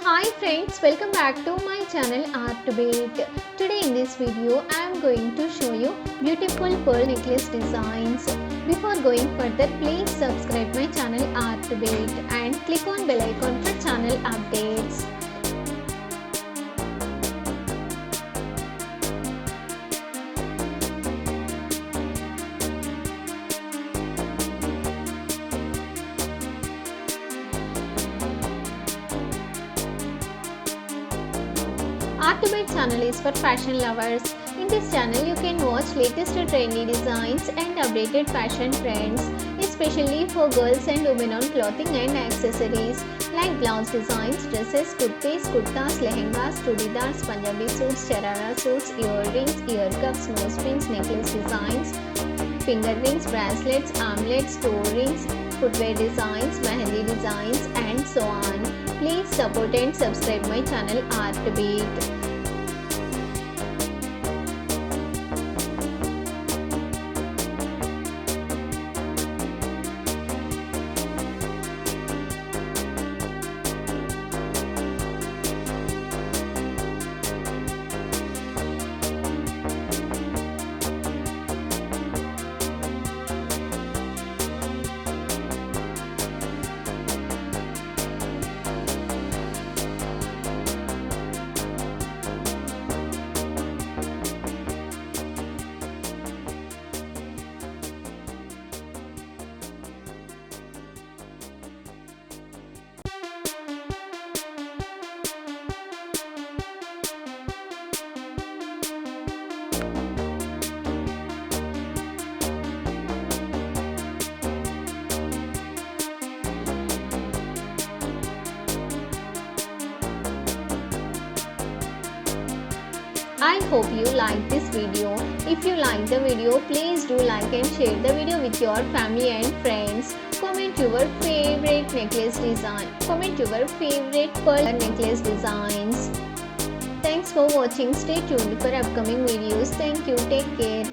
Hi friends, welcome back to my channel Art Debate. Today in this video I am going to show you beautiful pearl necklace designs. Before going further, please subscribe my channel Art Debate and click on bell icon for channel updates. Art Debate channel is for fashion lovers. In this channel, you can watch latest trendy designs and updated fashion trends, especially for girls and women on clothing and accessories like blouse designs, dresses, kurtis, kurtas, lehengas, chudidars, Punjabi suits, sharara suits, earrings, ear cuffs, nose pins, necklace designs, finger rings, bracelets, armlets, toe rings, footwear designs, mehendi designs, and so on. Please support and subscribe my channel Art Debate. I hope you like this video. If you like the video, please do like and share the video with your family and friends. Comment your favorite necklace design. Comment your favorite pearl necklace designs. Thanks for watching. Stay tuned for upcoming videos. Thank you. Take care.